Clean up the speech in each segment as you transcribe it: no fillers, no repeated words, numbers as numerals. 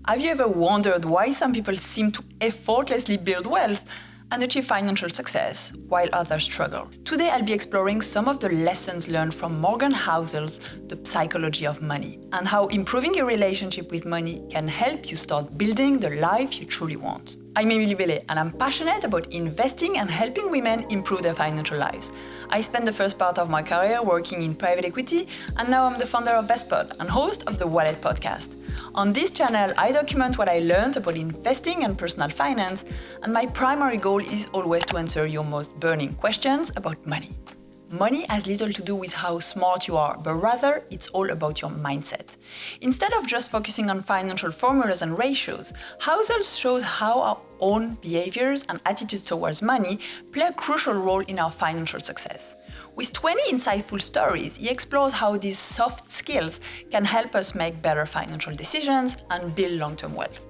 Have you ever wondered why some people seem to effortlessly build wealth and achieve financial success, while others struggle? Today I'll be exploring some of the lessons learned from Morgan Housel's The Psychology of Money, and how improving your relationship with money can help you start building the life you truly want. I'm Emilie Bellet and I'm passionate about investing and helping women improve their financial lives. I spent the first part of my career working in private equity, and now I'm the founder of Vestpod and host of the Wallet podcast. On this channel, I document what I learned about investing and personal finance, and my primary goal is always to answer your most burning questions about money. Money has little to do with how smart you are, but rather it's all about your mindset. Instead of just focusing on financial formulas and ratios, Housel shows how our own behaviors and attitudes towards money play a crucial role in our financial success. With 20 insightful stories, he explores how these soft skills can help us make better financial decisions and build long-term wealth.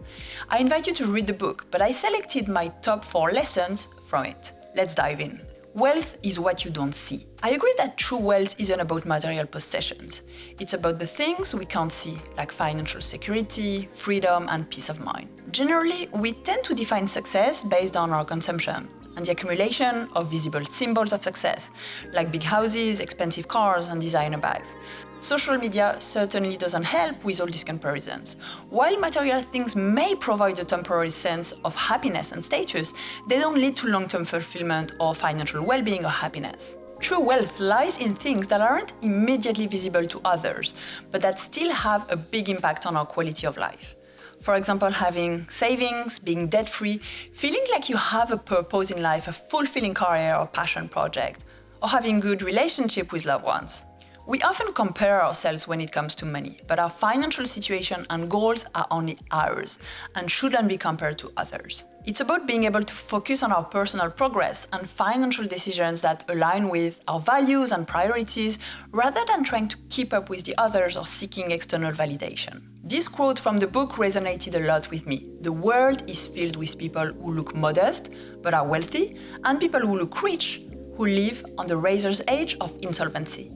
I invite you to read the book, but I selected my top 4 lessons from it. Let's dive in. Wealth is what you don't see. I agree that true wealth isn't about material possessions. It's about the things we can't see, like financial security, freedom, and peace of mind. Generally, we tend to define success based on our consumption and the accumulation of visible symbols of success, like big houses, expensive cars, and designer bags. Social media certainly doesn't help with all these comparisons. While material things may provide a temporary sense of happiness and status, they don't lead to long-term fulfillment or financial well-being or happiness. True wealth lies in things that aren't immediately visible to others, but that still have a big impact on our quality of life. For example, having savings, being debt-free, feeling like you have a purpose in life, a fulfilling career or passion project, or having good relationship with loved ones. We often compare ourselves when it comes to money, but our financial situation and goals are only ours and shouldn't be compared to others. It's about being able to focus on our personal progress and financial decisions that align with our values and priorities, rather than trying to keep up with the others or seeking external validation. This quote from the book resonated a lot with me. The world is filled with people who look modest but are wealthy, and people who look rich who live on the razor's edge of insolvency.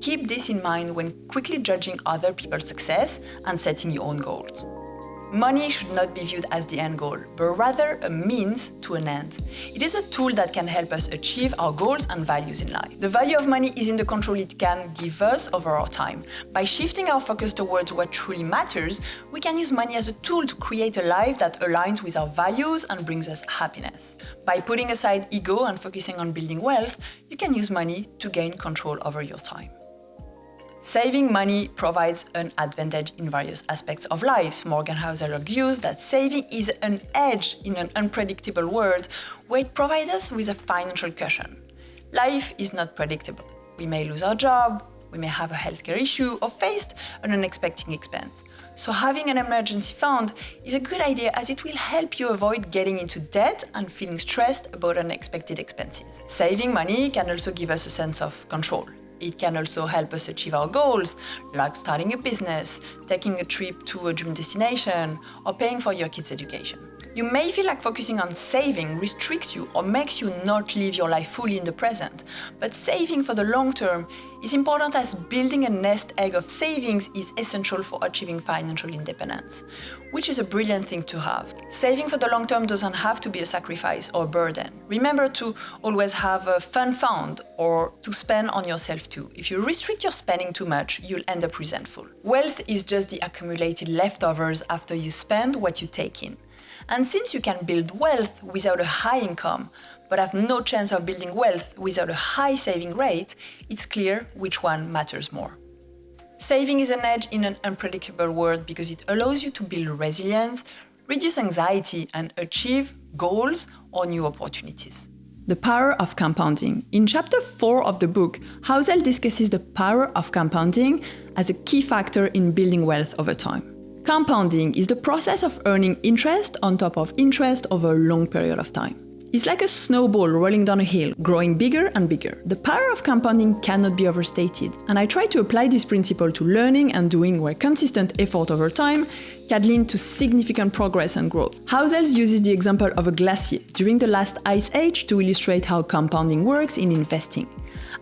Keep this in mind when quickly judging other people's success and setting your own goals. Money should not be viewed as the end goal, but rather a means to an end. It is a tool that can help us achieve our goals and values in life. The value of money is in the control it can give us over our time. By shifting our focus towards what truly matters, we can use money as a tool to create a life that aligns with our values and brings us happiness. By putting aside ego and focusing on building wealth, you can use money to gain control over your time. Saving money provides an advantage in various aspects of life. Morgan Housel argues that saving is an edge in an unpredictable world where it provides us with a financial cushion. Life is not predictable. We may lose our job, we may have a healthcare issue, or face an unexpected expense. So having an emergency fund is a good idea, as it will help you avoid getting into debt and feeling stressed about unexpected expenses. Saving money can also give us a sense of control. It can also help us achieve our goals, like starting a business, taking a trip to a dream destination, or paying for your kids' education. You may feel like focusing on saving restricts you or makes you not live your life fully in the present, but saving for the long term is important, as building a nest egg of savings is essential for achieving financial independence, which is a brilliant thing to have. Saving for the long term doesn't have to be a sacrifice or a burden. Remember to always have a fun fund or to spend on yourself too. If you restrict your spending too much, you'll end up resentful. Wealth is just the accumulated leftovers after you spend what you take in. And since you can build wealth without a high income, but have no chance of building wealth without a high saving rate, it's clear which one matters more. Saving is an edge in an unpredictable world because it allows you to build resilience, reduce anxiety, and achieve goals or new opportunities. The power of compounding. In chapter 4 of the book, Housel discusses the power of compounding as a key factor in building wealth over time. Compounding is the process of earning interest on top of interest over a long period of time. It's like a snowball rolling down a hill, growing bigger and bigger. The power of compounding cannot be overstated, and I try to apply this principle to learning and doing, where consistent effort over time can lead to significant progress and growth. Housel uses the example of a glacier during the last ice age to illustrate how compounding works in investing.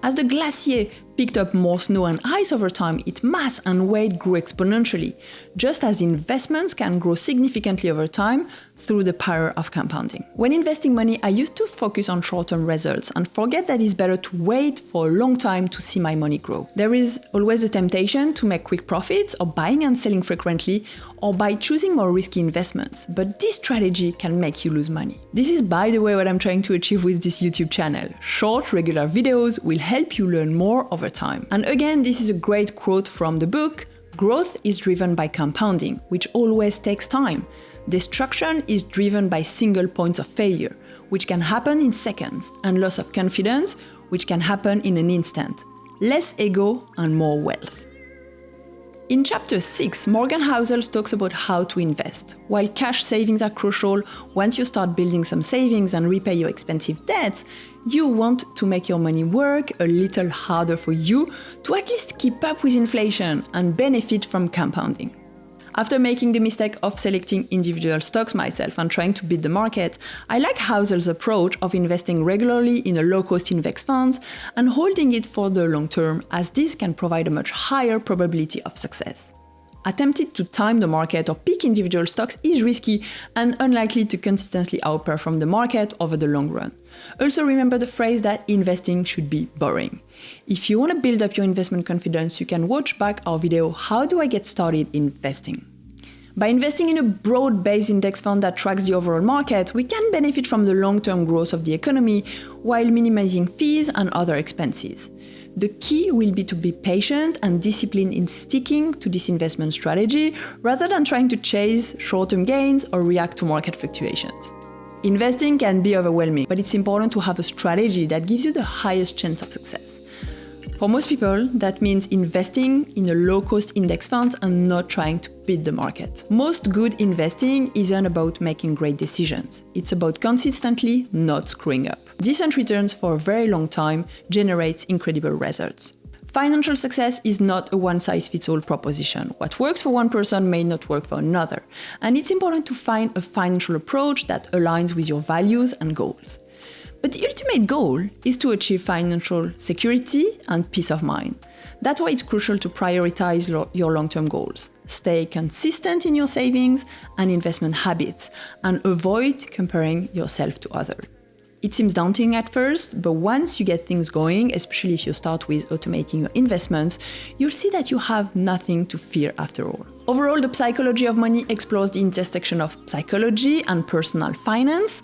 As the glacier picked up more snow and ice over time, its mass and weight grew exponentially, just as investments can grow significantly over time through the power of compounding. When investing money, I used to focus on short-term results and forget that it's better to wait for a long time to see my money grow. There is always a temptation to make quick profits or buying and selling frequently, or by choosing more risky investments, but this strategy can make you lose money. This is, by the way, what I'm trying to achieve with this YouTube channel. Short, regular videos will help you learn more over time. And again, this is a great quote from the book, "Growth is driven by compounding, which always takes time. Destruction is driven by single points of failure, which can happen in seconds, and loss of confidence, which can happen in an instant. Less ego and more wealth." In chapter 6, Morgan Housel talks about how to invest. While cash savings are crucial, once you start building some savings and repay your expensive debts, you want to make your money work a little harder for you to at least keep up with inflation and benefit from compounding. After making the mistake of selecting individual stocks myself and trying to beat the market, I like Housel's approach of investing regularly in a low-cost index fund and holding it for the long term, as this can provide a much higher probability of success. Attempting to time the market or pick individual stocks is risky and unlikely to consistently outperform the market over the long run. Also remember the phrase that investing should be boring. If you want to build up your investment confidence, you can watch back our video, How Do I Get Started Investing? By investing in a broad-based index fund that tracks the overall market, we can benefit from the long-term growth of the economy while minimizing fees and other expenses. The key will be to be patient and disciplined in sticking to this investment strategy rather than trying to chase short-term gains or react to market fluctuations. Investing can be overwhelming, but it's important to have a strategy that gives you the highest chance of success. For most people, that means investing in a low-cost index fund and not trying to beat the market. Most good investing isn't about making great decisions. It's about consistently not screwing up. Decent returns for a very long time generates incredible results. Financial success is not a one-size-fits-all proposition. What works for one person may not work for another. And it's important to find a financial approach that aligns with your values and goals. But the ultimate goal is to achieve financial security and peace of mind. That's why it's crucial to prioritize your long-term goals. Stay consistent in your savings and investment habits, and avoid comparing yourself to others. It seems daunting at first, but once you get things going, especially if you start with automating your investments, you'll see that you have nothing to fear after all. Overall, the psychology of money explores the intersection of psychology and personal finance,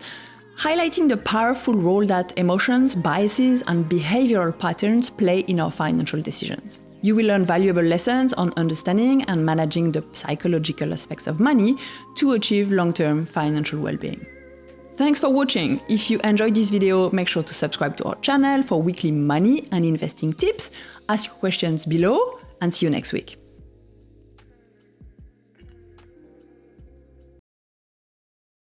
highlighting the powerful role that emotions, biases, and behavioral patterns play in our financial decisions. You will learn valuable lessons on understanding and managing the psychological aspects of money to achieve long-term financial well-being. Thanks for watching. If you enjoyed this video, make sure to subscribe to our channel for weekly money and investing tips. Ask your questions below, and see you next week.